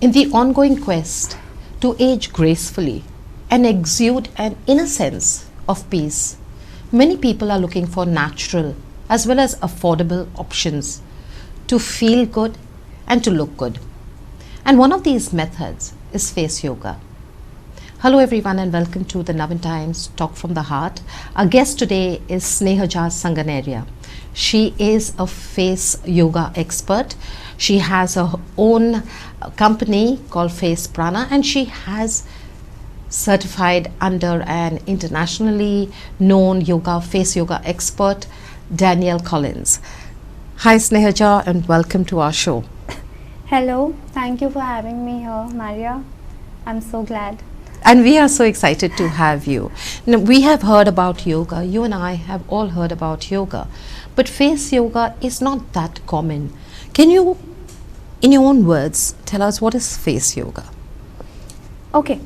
In the ongoing quest to age gracefully and exude an inner sense of peace, many people are looking for natural as well as affordable options to feel good and to look good. And one of these methods is face yoga. Hello everyone and welcome to the Navin Times Talk from the Heart. Our guest today is Snehja Sanganeria. She is a face yoga expert. She has her own company called Face Prana and she has certified under an internationally known face yoga expert, Danielle Collins. Hi Snehja and welcome to our show. Hello, thank you for having me here, Maria. I'm so glad. And we are so excited to have you. Now, we have heard about yoga. You and I have all heard about yoga. But face yoga is not that common. Can you, in your own words, tell us what is face yoga? Okay,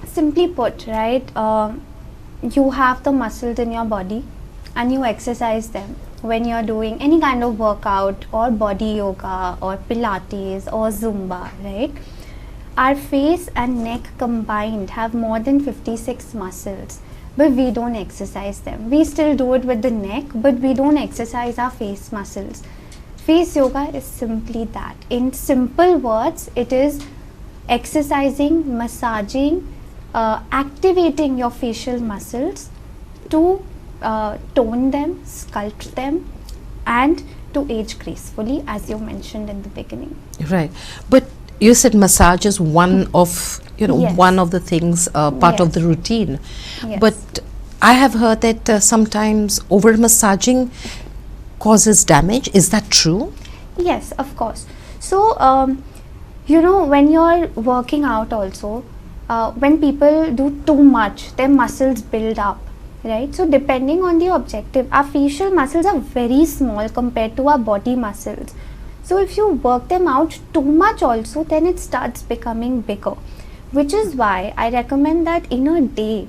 simply put, right, you have the muscles in your body and you exercise them when you're doing any kind of workout or body yoga or Pilates or Zumba, right? Our face and neck combined have more than 56 muscles, but we don't exercise them. We still do it with the neck, but we don't exercise our face muscles. Face yoga is simply that. In simple words, it is exercising, massaging, activating your facial muscles to tone them, sculpt them, and to age gracefully, as you mentioned in the beginning. Right, but you said massage is one of Yes. one of the things part of Yes. the routine. Yes. But I have heard that sometimes over massaging causes damage. Is that true? Yes, of course. So, when you're working out also, when people do too much, their muscles build up, right? So, depending on the objective, our facial muscles are very small compared to our body muscles. So, if you work them out too much also, then it starts becoming bigger, which is why I recommend that in a day,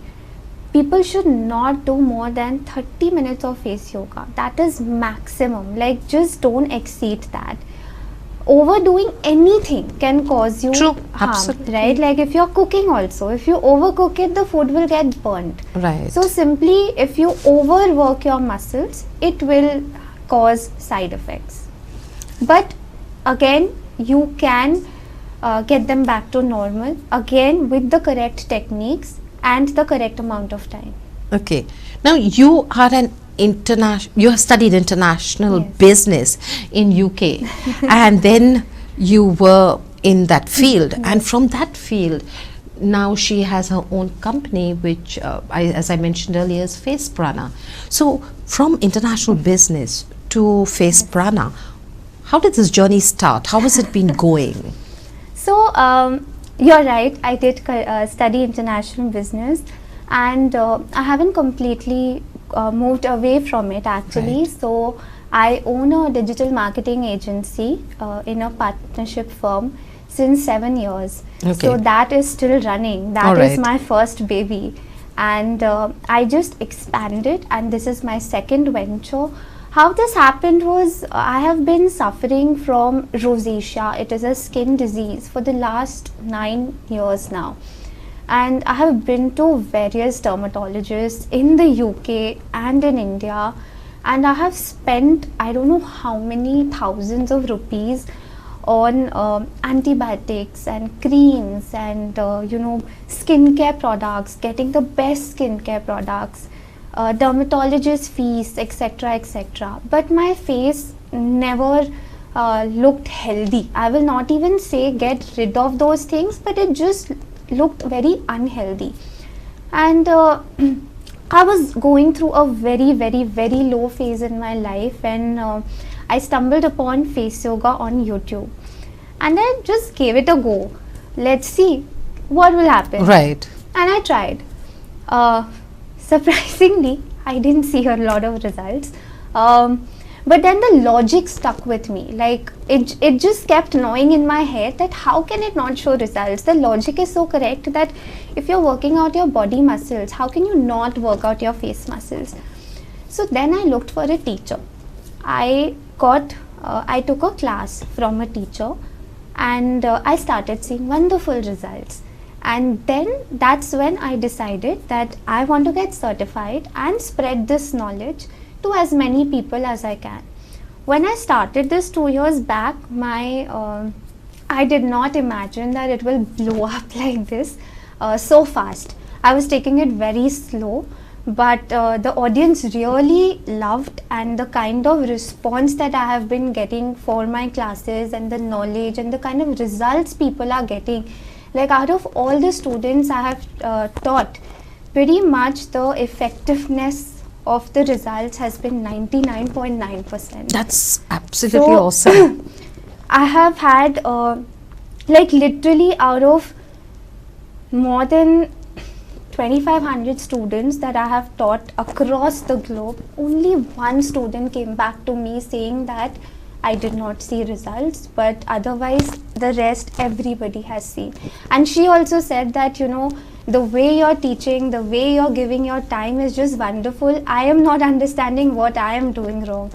people should not do more than 30 minutes of face yoga. That is maximum. Like, just don't exceed that. Overdoing anything can cause you True, harm, absolutely. right? Like if you're cooking also, if you overcook it, the food will get burnt. Right. So simply, if you overwork your muscles, it will cause side effects. But again, you can get them back to normal, again with the correct techniques and the correct amount of time. Okay. Now you are an you have studied international Yes. business in UK and then you were in that field and from that field now she has her own company which as I mentioned earlier is Face Prana. So from international business to Face Prana, how did this journey start? How has it been going? So, you're right, I did study international business and I haven't completely moved away from it actually. Right. So, I own a digital marketing agency in a partnership firm since 7 years. Okay. So, that is still running. That All is right. my first baby. And I just expanded and this is my second venture. How this happened was I have been suffering from rosacea. It is a skin disease for the last 9 years now. And I have been to various dermatologists in the UK and in India. And I have spent I don't know how many thousands of rupees on antibiotics and creams and skincare products, getting the best skincare products. Dermatologist fees, etc., etc. But my face never looked healthy. I will not even say get rid of those things, but it just looked very unhealthy. And I was going through a very, very, very low phase in my life when I stumbled upon face yoga on YouTube. And I just gave it a go. Let's see what will happen. Right. And I tried. Surprisingly, I didn't see a lot of results. But then the logic stuck with me. Like it just kept gnawing in my head that how can it not show results? The logic is so correct that if you're working out your body muscles, how can you not work out your face muscles? So then I looked for a teacher. I took a class from a teacher and I started seeing wonderful results. And then that's when I decided that I want to get certified and spread this knowledge to as many people as I can. When I started this 2 years back, I did not imagine that it will blow up like this so fast. I was taking it very slow, but the audience really loved, and the kind of response that I have been getting for my classes and the knowledge and the kind of results people are getting, like out of all the students I have taught, pretty much the effectiveness of the results has been 99.9%. That's absolutely awesome. I have had like literally out of more than 2500 students that I have taught across the globe, only one student came back to me saying that I did not see results, but otherwise the rest everybody has seen. And she also said that, you know, the way you're teaching, the way you're giving your time is just wonderful. I am not understanding what I am doing wrong.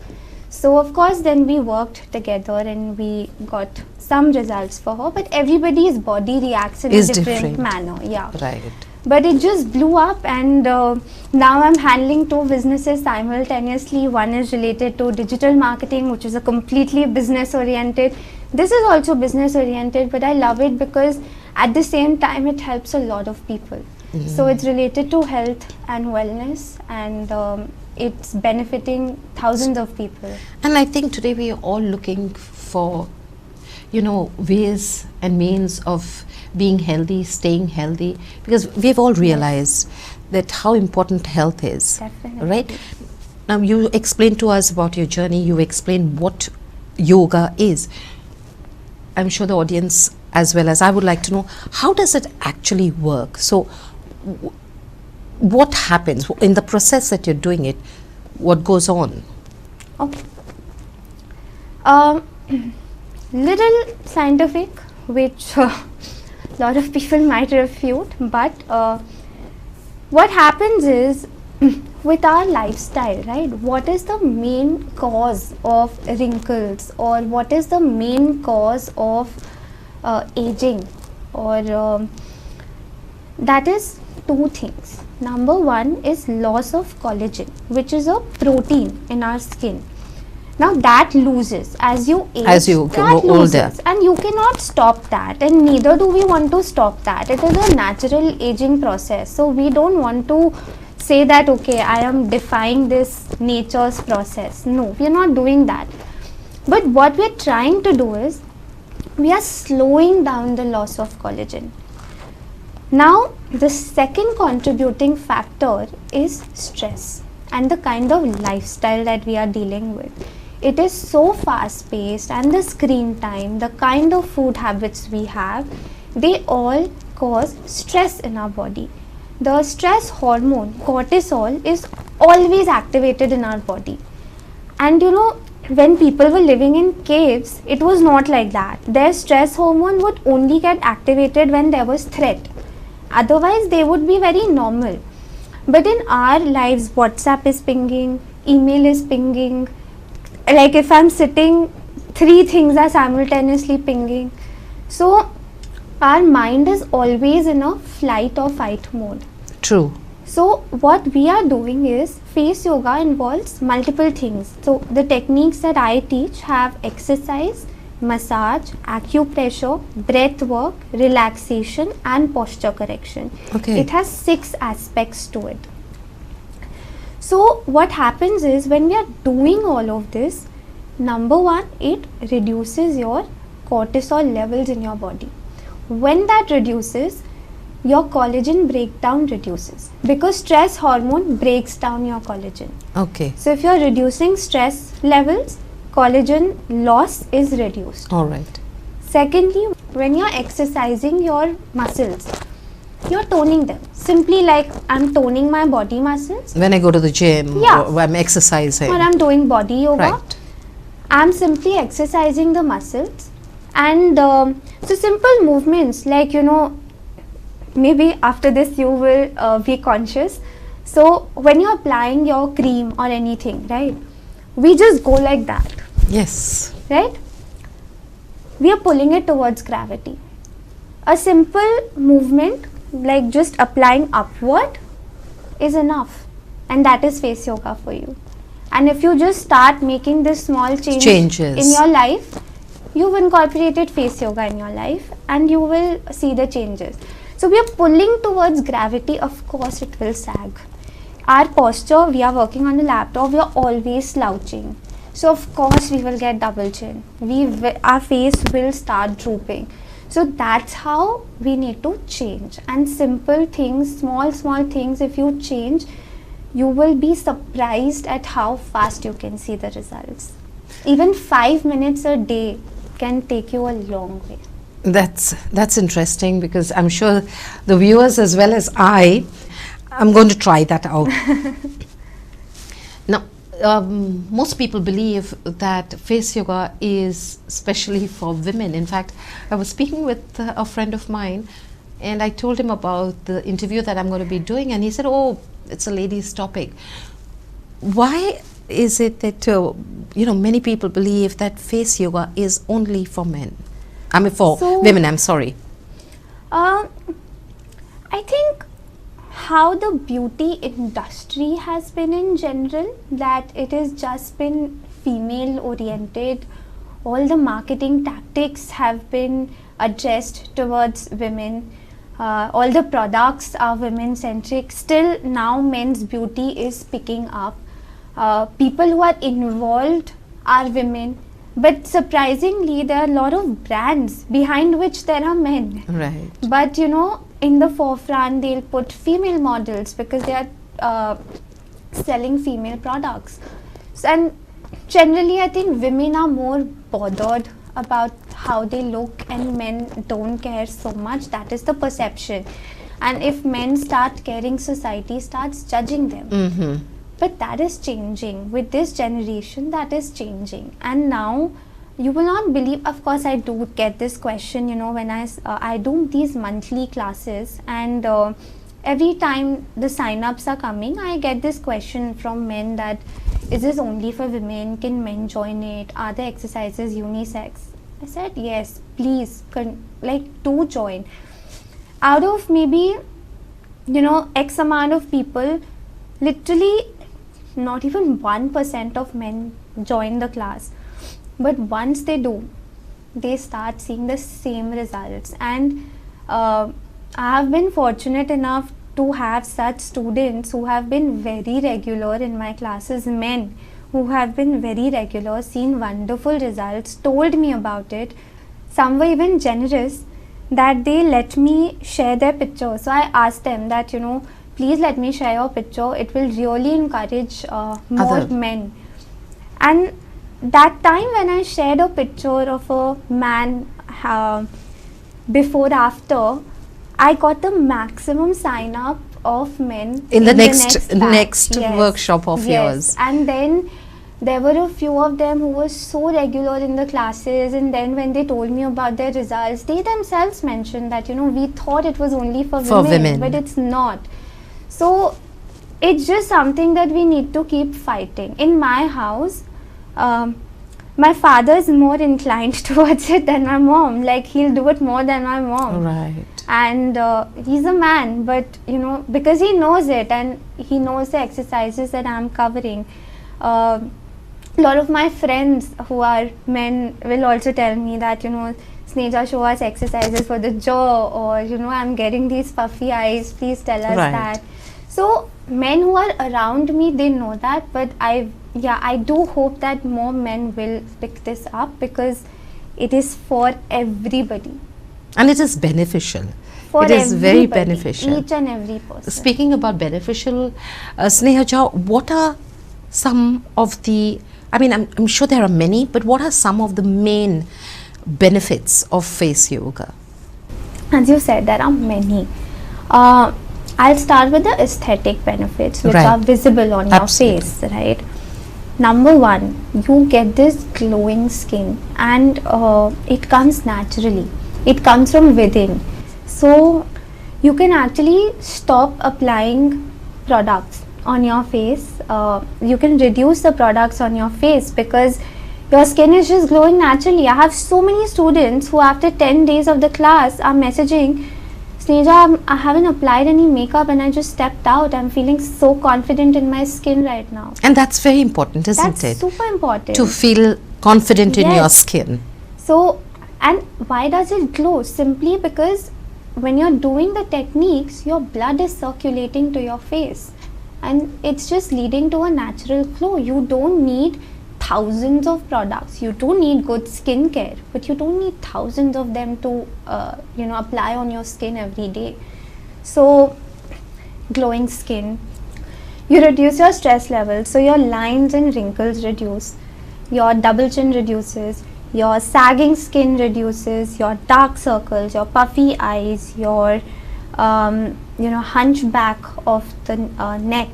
So of course then we worked together and we got some results for her, but everybody's body reacts in a different manner. Yeah. Right. But it just blew up, and now I'm handling 2 businesses simultaneously. One is related to digital marketing, which is a completely business oriented. This is also business oriented, but I love it because at the same time it helps a lot of people. So it's related to health and wellness, and it's benefiting thousands of people. And I think today we are all looking for, you know, ways and means of being healthy, staying healthy, because we've all realized that how important health is. Definitely. Right? Now you explained to us about your journey, you explained what yoga is. I'm sure the audience as well as I would like to know, how does it actually work? So what happens in the process that you're doing it? What goes on? Okay. Little scientific, which lot of people might refute, but what happens is with our lifestyle, right, what is the main cause of wrinkles, or what is the main cause of aging, or that is 2 things. Number 1 is loss of collagen, which is a protein in our skin. Now that loses as you age, as you grow older, and you cannot stop that, and neither do we want to stop that. It is a natural aging process, so we don't want to say that okay, I am defying this nature's process. No, we are not doing that. But what we are trying to do is we are slowing down the loss of collagen. Now the second contributing factor is stress and the kind of lifestyle that we are dealing with. It is so fast paced, and the screen time, the kind of food habits we have, they all cause stress in our body. The stress hormone cortisol is always activated in our body. And you know, when people were living in caves, it was not like that. Their stress hormone would only get activated when there was threat. Otherwise they would be very normal. But in our lives, WhatsApp is pinging, email is pinging. Like if I'm sitting, 3 things are simultaneously pinging. So our mind is always in a flight or fight mode. True. So what we are doing is, face yoga involves multiple things. So the techniques that I teach have exercise, massage, acupressure, breath work, relaxation and posture correction. Okay. It has 6 aspects to it. So what happens is, when we are doing all of this, number 1, it reduces your cortisol levels in your body. When that reduces, your collagen breakdown reduces, because stress hormone breaks down your collagen. Okay. So if you are reducing stress levels, collagen loss is reduced. All right. Secondly, when you are exercising your muscles, you are toning them. Simply like I'm toning my body muscles. When I go to the gym, Yeah. or I'm exercising. Or I'm doing body yoga. Right. I'm simply exercising the muscles. And so simple movements, like, you know, maybe after this you will be conscious. So when you're applying your cream or anything, right, we just go like that. Yes. Right? we are pulling it towards gravity. A simple movement like just applying upward is enough, and that is face yoga for you. And if you just start making this small changes in your life, you've incorporated face yoga in your life and you will see the changes. So we are pulling towards gravity, of course it will sag. Our posture, we are working on the laptop, we are always slouching. So of course we will get double chin. Our face will start drooping. So that's how we need to change. And simple things, small things, if you change, you will be surprised at how fast you can see the results. Even 5 minutes a day can take you a long way. That's interesting, because I'm sure the viewers as well as I'm going to try that out. Now, most people believe that face yoga is especially for women. In fact, I was speaking with a friend of mine and I told him about the interview that I'm going to be doing, and he said, oh, it's a ladies' topic. Why is it that many people believe that face yoga is only for men? I mean for women, I'm sorry. I think how the beauty industry has been in general, that it has just been female oriented. All the marketing tactics have been addressed towards women. All the products are women centric. Still now men's beauty is picking up. People who are involved are women, but surprisingly there are a lot of brands behind which there are men. Right. But in the forefront they'll put female models because they are selling female products. And generally I think women are more bothered about how they look and men don't care so much. That is the perception. And if men start caring, society starts judging them. Mm-hmm. But that is changing. With this generation, that is changing. And now, you will not believe, of course I do get this question, when I do these monthly classes, and every time the sign-ups are coming, I get this question from men that, is this only for women? Can men join it? Are the exercises unisex? I said, yes, please, do join. Out of maybe, X amount of people, literally not even 1% of men join the class. But once they do, they start seeing the same results. And I have been fortunate enough to have such students who have been very regular in my classes, men who have been very regular, seen wonderful results, told me about it. Some were even generous that they let me share their picture. So I asked them that, please let me share your picture. It will really encourage more men. And that time when I shared a picture of a man before after, I got the maximum sign up of men in the next workshop of yours. And then there were a few of them who were so regular in the classes, and then when they told me about their results, they themselves mentioned that we thought it was only for women, but it's not. So it's just something that we need to keep fighting. In my house, my father is more inclined towards it than my mom. Like, he'll do it more than my mom. Right. And he's a man, but because he knows it and he knows the exercises that I'm covering. A lot of my friends who are men will also tell me that, Snehja, show us exercises for the jaw, or I'm getting these puffy eyes, please tell us that. So men who are around me, they know that, but I do hope that more men will pick this up, because it is for everybody. And it is beneficial. It is very beneficial. Each and every person. Speaking about beneficial, Snehja, what are some of the, I'm sure there are many, but what are some of the main benefits of face yoga? As you said, there are many. I'll start with the aesthetic benefits which are visible on your face, right? Number one, you get this glowing skin, and it comes naturally. It comes from within. So you can actually stop applying products on your face. You can reduce the products on your face, because your skin is just glowing naturally. I have so many students who after 10 days of the class are messaging, Snehja, I haven't applied any makeup and I just stepped out. I'm feeling so confident in my skin right now. And that's very important, isn't That's it? super important. To feel confident in your Yes. skin. So, and why does it glow? Simply because when you're doing the techniques, your blood is circulating to your face and it's just leading to a natural glow. You don't need thousands of products. You do need good skincare, but you don't need thousands of them to apply on your skin every day. So, glowing skin, you reduce your stress levels, so your lines and wrinkles reduce, your double chin reduces, your sagging skin reduces, your dark circles, your puffy eyes, your hunchback of the neck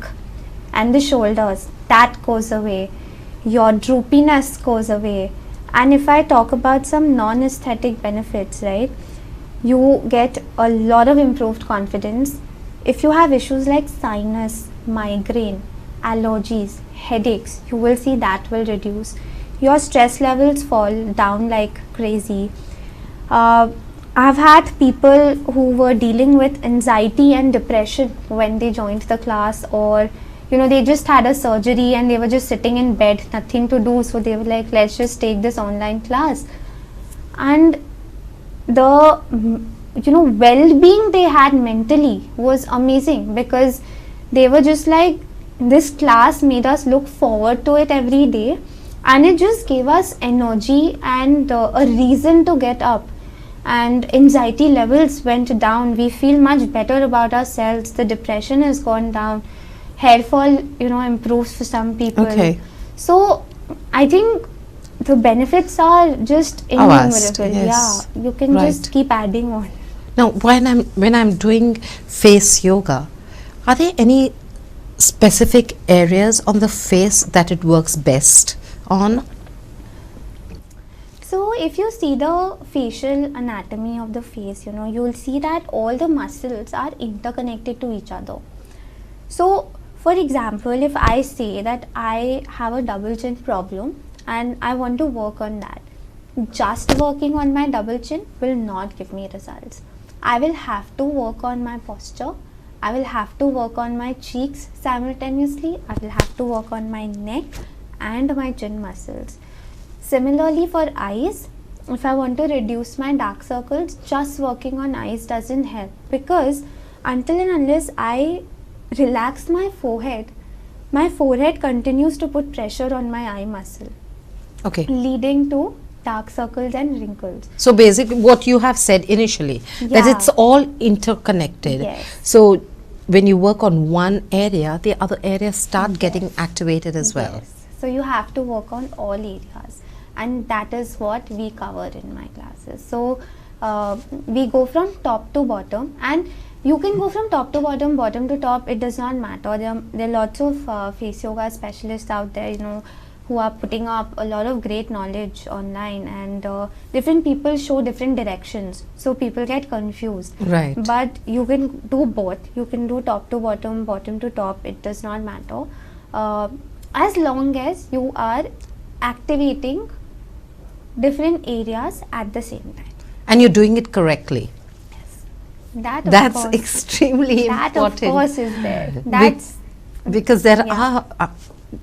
and the shoulders, that goes away. Your droopiness goes away. And if I talk about some non-aesthetic benefits, right, you get a lot of improved confidence. If you have issues like sinus, migraine, allergies, headaches, you will see that will reduce. Your stress levels fall down like crazy. I've had people who were dealing with anxiety and depression when they joined the class, or they just had a surgery and they were just sitting in bed, nothing to do, so they were like, let's just take this online class. And the well-being they had mentally was amazing, because they were just like, this class made us look forward to it every day, and it just gave us energy and a reason to get up. And anxiety levels went down. We feel much better about ourselves. The depression has gone down. Hair fall, improves for some people. Okay. So I think the benefits are just Vast, innumerable. yes. Yeah, you can Right. just keep adding on. Now, when I'm doing face yoga, are there any specific areas on the face that it works best on? So if you see the facial anatomy of the face, you will see that all the muscles are interconnected to each other. So for example, if I say that I have a double chin problem and I want to work on that, just working on my double chin will not give me results. I will have to work on my posture. I will have to work on my cheeks simultaneously. I will have to work on my neck and my chin muscles. Similarly for eyes, if I want to reduce my dark circles, just working on eyes doesn't help, because until and unless I relax my forehead continues to put pressure on my eye muscle, Okay. leading to dark circles and wrinkles. So basically what you have said initially, that Yeah. it's all interconnected. Yes. So when you work on one area, the other areas start getting activated as well. Yes. So you have to work on all areas, and that is what we cover in my classes. So we go from top to bottom, and you can go from top to bottom, bottom to top, it does not matter. There are lots of face yoga specialists out there, who are putting up a lot of great knowledge online, and different people show different directions, so people get confused. Right. But you can do both. You can do top to bottom, bottom to top, it does not matter, as long as you are activating different areas at the same time. And you're doing it correctly. That of That's course, extremely that important. of course is there. That's Because there Yeah. are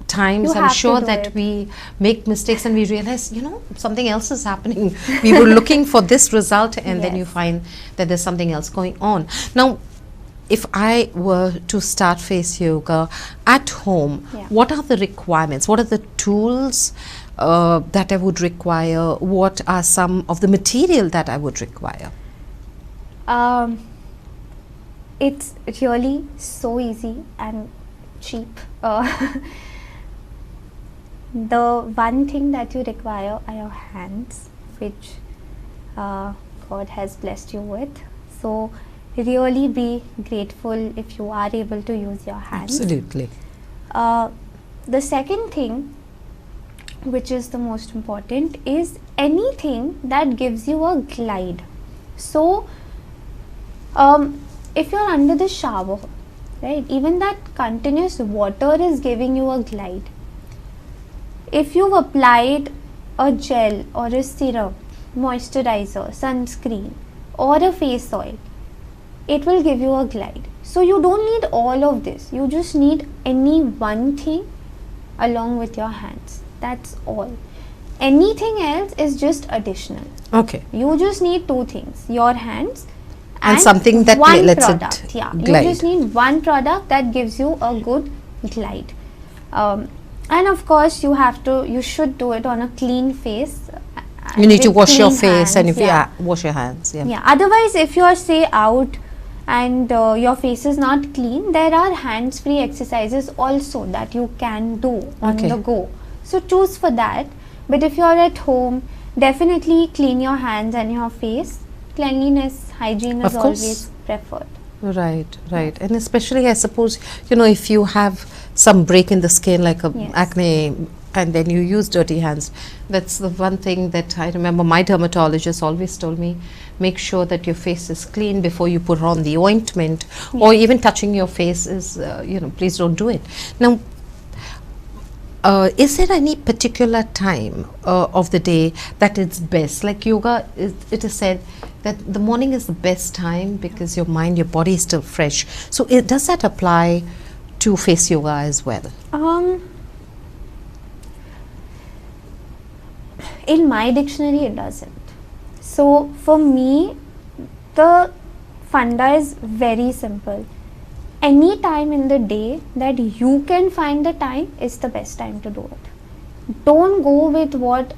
times, You I'm have to sure do that it. we make mistakes and we realize, something else is happening. We were looking for this result, and then you Yes. find that there's something else going on. Now, if I were to start face yoga at home, Yeah. what are the requirements? What are the tools that I would require? What are some of the material that I would require? it's really so easy and cheap. The one thing that you require are your hands, which God has blessed you with. So really be grateful if you are able to use your hands. Absolutely. The second thing, which is the most important, is anything that gives you a glide. So if you're under the shower, right, even that continuous water is giving you a glide. If you've applied a gel or a serum, moisturizer, sunscreen or a face oil, it will give you a glide. So you don't need all of this. You just need any one thing along with your hands. That's all. Anything else is just additional. Okay. You just need two things, your hands And something that one lets product. it Yeah, glide. you just need one product that gives you a good glide. And of course you should do it on a clean face. You need to with wash your clean face, and hands, if you wash your hands. Yeah. yeah. Otherwise, if you are say out and your face is not clean, there are hands-free exercises also that you can do on Okay. the go. So choose for that. But if you are at home, definitely clean your hands and your face. Cleanliness, hygiene is Of course. always preferred. Right, right. And especially, I suppose, if you have some break in the skin, like a Yes. acne, and then you use dirty hands, that's the one thing that I remember my dermatologist always told me: make sure that your face is clean before you put on the ointment, or even touching your face is, please don't do it. Now, is there any particular time of the day that it's best? Like yoga, it is said that the morning is the best time because your mind, your body is still fresh. So does that apply to face yoga as well? In my dictionary, it doesn't. So for me, the funda is very simple. Any time in the day that you can find the time is the best time to do it. Don't go with what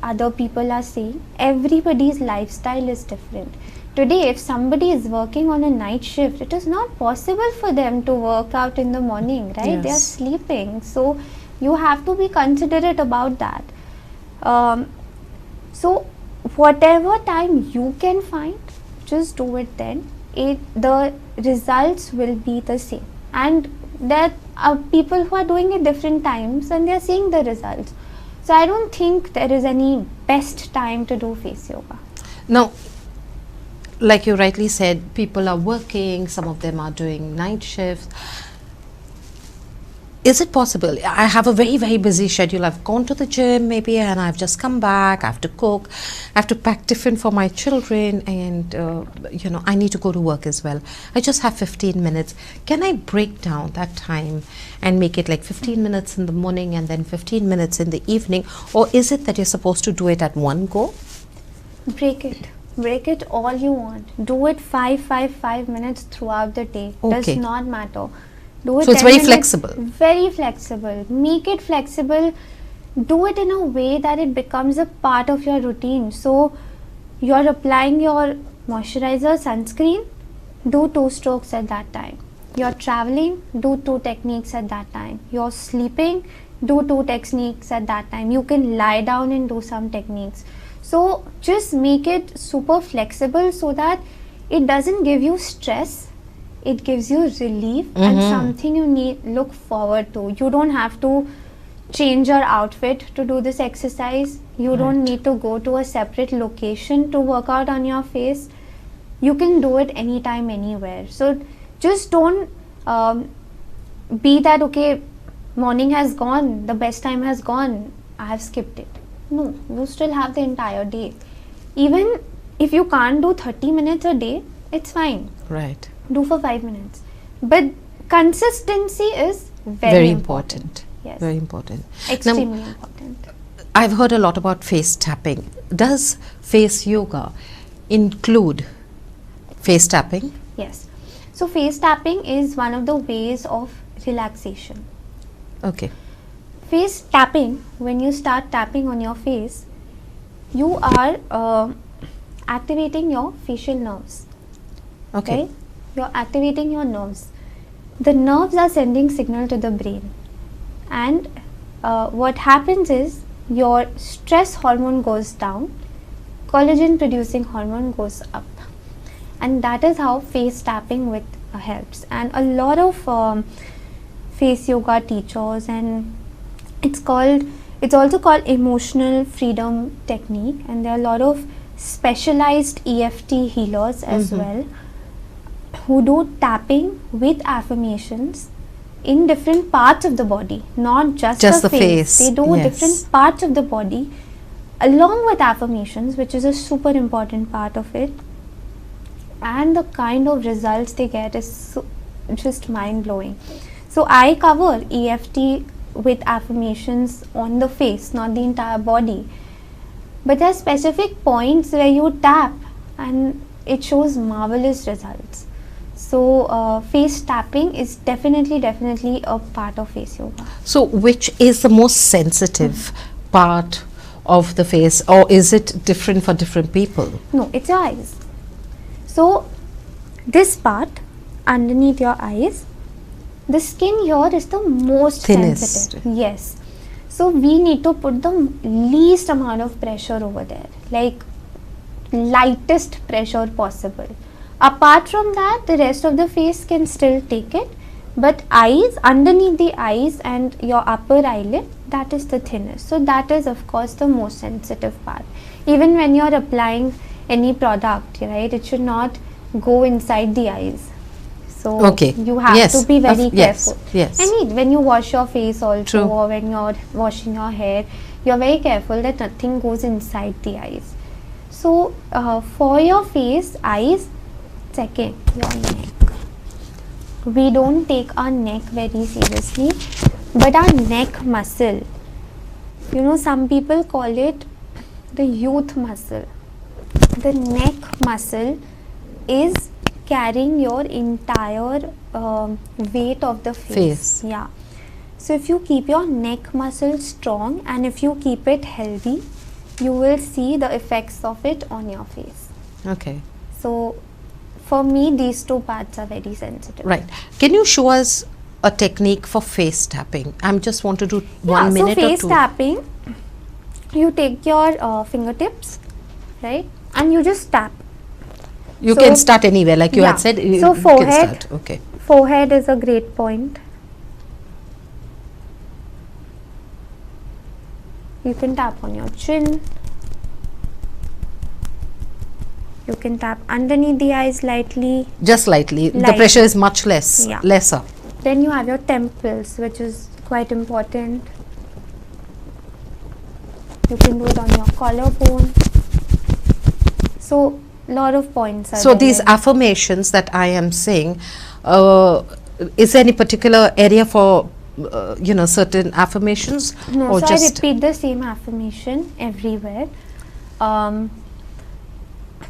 other people are saying. Everybody's lifestyle is different. Today, if somebody is working on a night shift, it is not possible for them to work out in the morning, right? They are Yes. sleeping. So you have to be considerate about that. So whatever time you can find, just do it then. The results will be the same, and there are people who are doing it different times and they are seeing the results. So I don't think there is any best time to do face yoga. Now, like you rightly said, people are working, some of them are doing night shifts. Is it possible? I have a very, very busy schedule. I've gone to the gym maybe and I've just come back. I have to cook. I have to pack tiffin for my children, and I need to go to work as well. I just have 15 minutes. Can I break down that time and make it like 15 minutes in the morning and then 15 minutes in the evening? Or is it that you're supposed to do it at one go? Break it all you want. Do it 5 minutes throughout the day. Okay. Does not matter. Do it So it's 10 very minutes. flexible. Very flexible. Make it flexible. Do it in a way that it becomes a part of your routine. So you're applying your moisturizer, sunscreen, do 2 strokes at that time. You're traveling, do 2 techniques at that time. You're sleeping, do 2 techniques at that time. You can lie down and do some techniques. So just make it super flexible so that it doesn't give you stress. It gives you relief and something you look forward to. You don't have to change your outfit to do this exercise. You don't need to go to a separate location to work out on your face. You can do it anytime, anywhere. So just don't be that, okay, morning has gone, the best time has gone, I have skipped it. No, you still have the entire day. Even if you can't do 30 minutes a day, it's fine. Right. Do for 5 minutes. But consistency is Very important. Yes. Very important. Extremely important. I've heard a lot about face tapping. Does face yoga include face tapping? Yes. So face tapping is one of the ways of relaxation. Okay. Face tapping, when you start tapping on your face, you are activating your facial nerves. Okay. Right? You're activating your nerves. The nerves are sending signal to the brain, and what happens is your stress hormone goes down, collagen producing hormone goes up, and that is how face tapping helps. And a lot of face yoga teachers, and it's also called emotional freedom technique, and there are a lot of specialized EFT healers as well, who do tapping with affirmations in different parts of the body, not just the face. They do Yes. different parts of the body along with affirmations, which is a super important part of it, and the kind of results they get is just mind-blowing. So I cover EFT with affirmations on the face, not the entire body, but there are specific points where you tap and it shows marvelous results. So face tapping is definitely a part of face yoga. So which is the most sensitive part of the face, or is it different for different people? No, it's your eyes. So this part underneath your eyes, the skin here is the most Thinnest. sensitive. Yes. So we need to put the least amount of pressure over there, like lightest pressure possible. Apart from that, the rest of the face can still take it, but eyes, underneath the eyes and your upper eyelid, that is the thinnest. So that is of course the most sensitive part. Even when you are applying any product, right, it should not go inside the eyes. So you have to be very careful. Yes. I mean, when you wash your face also, True. or when you're washing your hair, you're very careful that nothing goes inside the eyes. So for your face, eyes, second, your neck. We don't take our neck very seriously, but our neck muscle, you know, some people call it the youth muscle. The neck muscle is carrying your entire weight of the face. Yeah. So if you keep your neck muscle strong and if you keep it healthy, you will see the effects of it on your face. Okay. So for me, these two parts are very sensitive. Right. Can you show us a technique for face tapping? I just want to do 1 minute so or face two. tapping, you take your fingertips, right, and you just tap. You So- can start anywhere, like you Yeah. had said. So you can forehead. start. Okay. Forehead is a great point. You can tap on your chin. You can tap underneath the eyes lightly. Just lightly. The Lightly. pressure is much less. Yeah. Lesser. Then you have your temples, which is quite important. You can do it on your collarbone. So lot of points are So there. these affirmations that I am saying, is there any particular area for certain affirmations? No, or so just I repeat the same affirmation everywhere.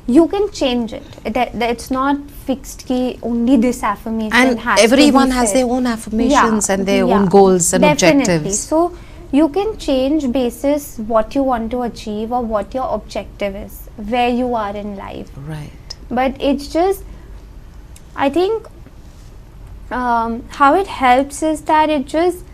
You can change it. It's not fixed ki only this affirmation and has to be everyone has said. their own affirmations and their Yeah, own goals and definitely. objectives. So you can change basis what you want to achieve or what your objective is, where you are in life. Right. But it's just, I think how it helps is that it just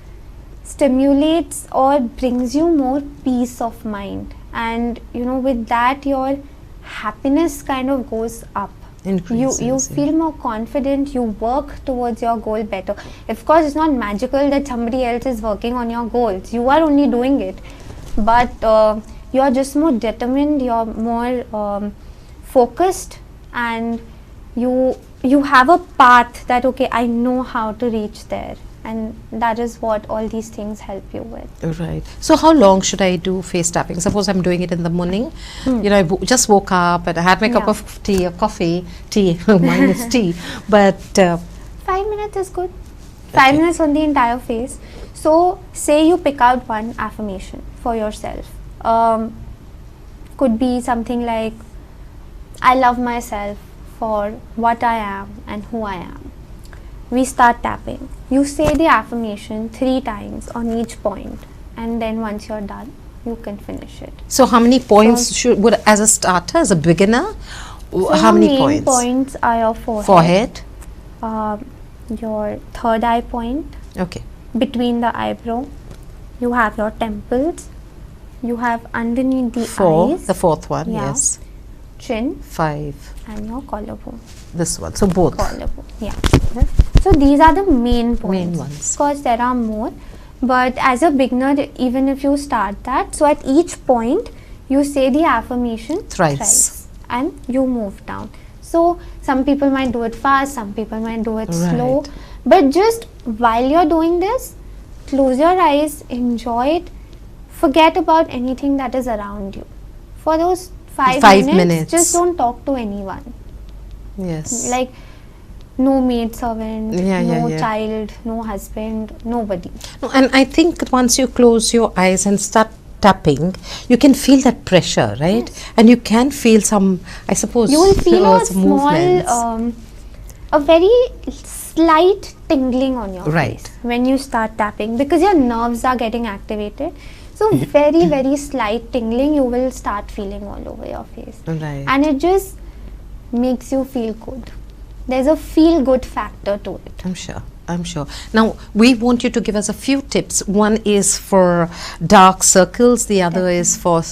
stimulates or brings you more peace of mind, and with that your happiness kind of goes up. Increases, You feel more confident, you work towards your goal better. Of course, it's not magical that somebody else is working on your goals. You are only doing it, but you are just more determined, you are more focused, and you have a path that okay, I know how to reach there, and that is what all these things help you with. Right. So how long should I do face tapping? Suppose I'm doing it in the morning. I just woke up and I had my cup Yeah. of tea or coffee. Tea, mine is tea. But 5 minutes is good. 5 minutes on the entire face. So say you pick out one affirmation for yourself. Could be something like, I love myself for what I am and who I am. We start tapping. You say the affirmation 3 times on each point, and then once you're done, you can finish it. so how many points would, as a starter, as a beginner, So how your many main points? are your forehead, Forehead. your third eye point, Okay. between the eyebrow, you have your temples, you have underneath the 4. eyes, The fourth one. Yeah. Yes. chin, 5. and your collarbone. This one. So both. Collarbone, yeah. So these are the main points. Main ones. Of course, there are more, but as a beginner, even if you start that, so at each point, you say the affirmation Thrice. and you move down. So some people might do it fast, some people might do it slow, Right. but just while you're doing this, close your eyes, enjoy it forget about anything that is around you. For those 5 minutes, just don't talk to anyone. Yes. Like, no maid servant, Yeah, no yeah. child, no husband, nobody. No, and I think once you close your eyes and start tapping, you can feel that pressure, right? Yes. And you can feel some, I suppose, You will feel a some small, movements. a very slight tingling on your Right. face when you start tapping, because your nerves are getting activated. So very, very slight tingling you will start feeling all over your face. Right. And it just makes you feel good. There's a feel good factor to it. I'm sure. I'm sure. Now, we want you to give us a few tips. One is for dark circles, the other is for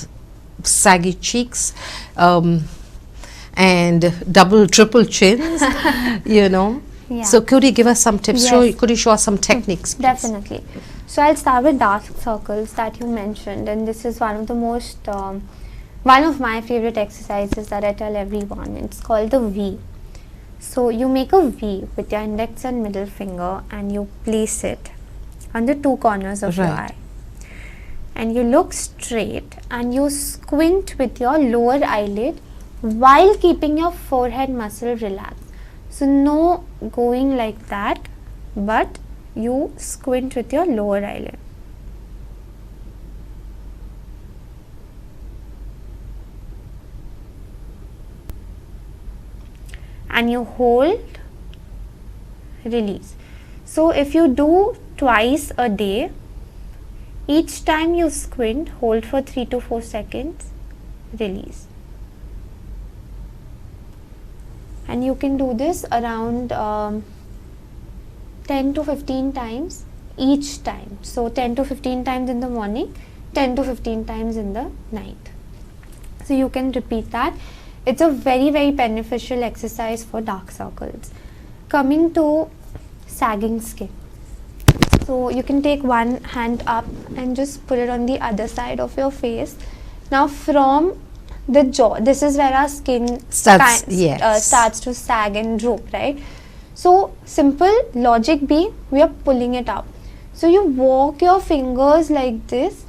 saggy cheeks, and double, triple chins, you know. Yeah. So, could you give us some tips? Yes. Could you show us some techniques, please? Definitely. So I'll start with dark circles that you mentioned, and this is one of the most, one of my favorite exercises that I tell everyone. It's called the V. So you make a V with your index and middle finger, and you place it on the two corners of your Right. eye. And you look straight and you squint with your lower eyelid while keeping your forehead muscle relaxed. So no going like that, but you squint with your lower eyelid. And you hold, release. So if you do twice a day, each time you squint, hold for 3 to 4 seconds, release. And you can do this around 10 to 15 times each time. So 10 to 15 times in the morning, 10 to 15 times in the night. So you can repeat that. It's a very, very beneficial exercise for dark circles. Coming to sagging skin. So you can take one hand up and just put it on the other side of your face. Now from the jaw, this is where our skin Starts to sag and droop, right? So simple logic be, we are pulling it up. So you walk your fingers like this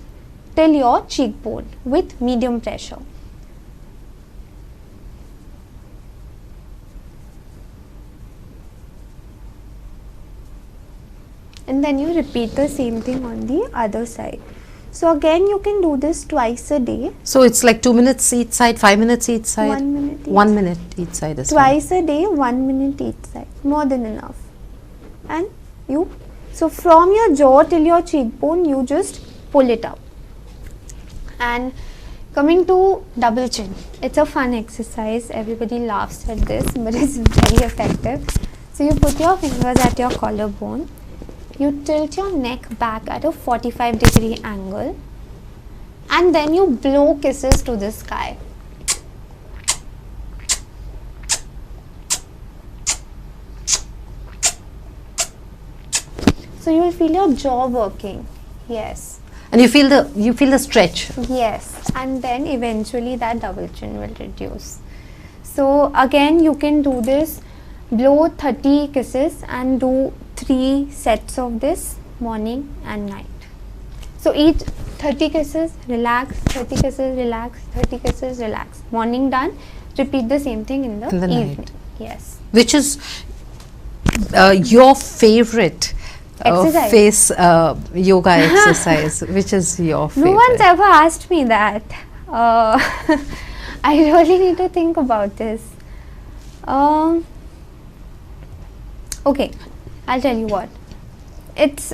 till your cheekbone with medium pressure. And then you repeat the same thing on the other side. So again you can do this twice a day. So, it's like 2 minutes each side, 5 minutes each side? 1 minute each. 1 minute each side is Twice a day, 1 minute each side. More than enough. And you, so from your jaw till your cheekbone, you just pull it up. And coming to double chin. It's a fun exercise. Everybody laughs at this, but it's very effective. So you put your fingers at your collarbone. You tilt your neck back at a 45-degree angle, and then you blow kisses to the sky. So you will feel your jaw working. Yes. And you feel the stretch. Yes. And then eventually that double chin will reduce. So again you can do this, blow 30 kisses and do 3 sets of this morning and night. So each 30 kisses, relax, 30 kisses, relax, 30 kisses, relax. Morning done, repeat the same thing in the evening. night. Yes. Which is your favorite Exercise. face yoga exercise? Which is your favorite? No one's ever asked me that. I really need to think about this. Okay, I'll tell you what. It's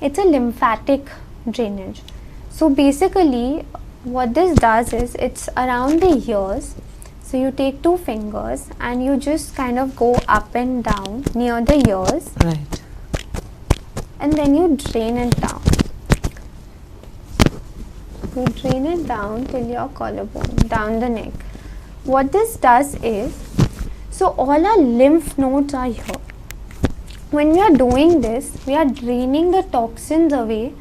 it's a lymphatic drainage. So basically what this does is, it's around the ears. So you take 2 fingers and you just kind of go up and down near the ears, Right. and then you drain it down. You drain it down till your collarbone, down the neck. What this does is, so all our lymph nodes are here. When we are doing this, we are draining the toxins away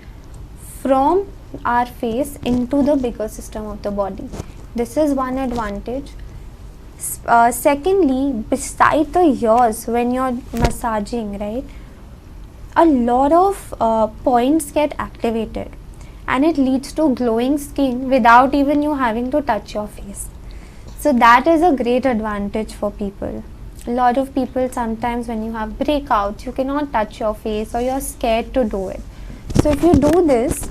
from our face into the bigger system of the body. This is one advantage. Secondly, beside the ears, when you're massaging, right, a lot of points get activated, and it leads to glowing skin without even you having to touch your face. So that is a great advantage for people. A lot of people, sometimes when you have breakouts, you cannot touch your face or you're scared to do it. So if you do this,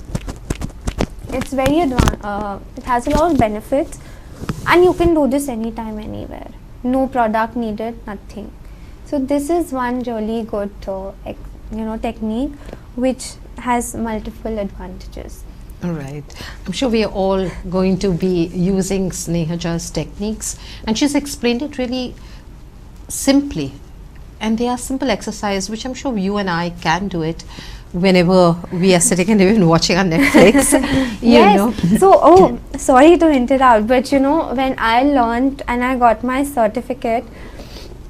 it's very it has a lot of benefits, and you can do this anytime, anywhere. No product needed, nothing. So this is one really good technique which has multiple advantages. All right. I'm sure we are all going to be using Snehja's techniques, and she's explained it really simply, and they are simple exercises which I'm sure you and I can do it whenever we are sitting and even watching on Netflix. Yes. know. So, sorry to interrupt, but when I learned and I got my certificate,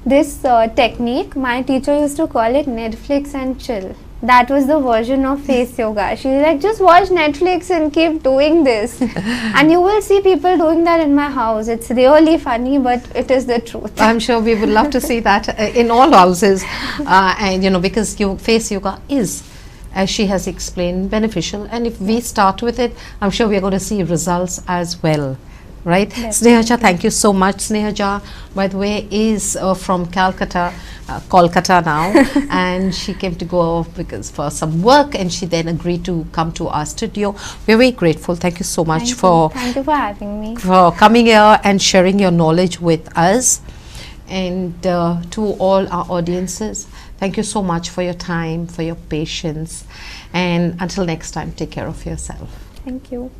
this technique, my teacher used to call it Netflix and chill. That was the version of face yoga. She's like, just watch Netflix and keep doing this. And you will see people doing that in my house. It's really funny, but it is the truth. I'm sure we would love to see that in all houses. And because face yoga is, as she has explained, beneficial. And if we start with it, I'm sure we're going to see results as well. Right? Snehja, thank you so much. Snehja, by the way, is from Kolkata now, and she came to go for some work, and she then agreed to come to our studio. We're very grateful. Thank you so much Thank you for having me. For coming here and sharing your knowledge with us. And to all our audiences, thank you so much for your time, for your patience, and until next time, take care of yourself. Thank you.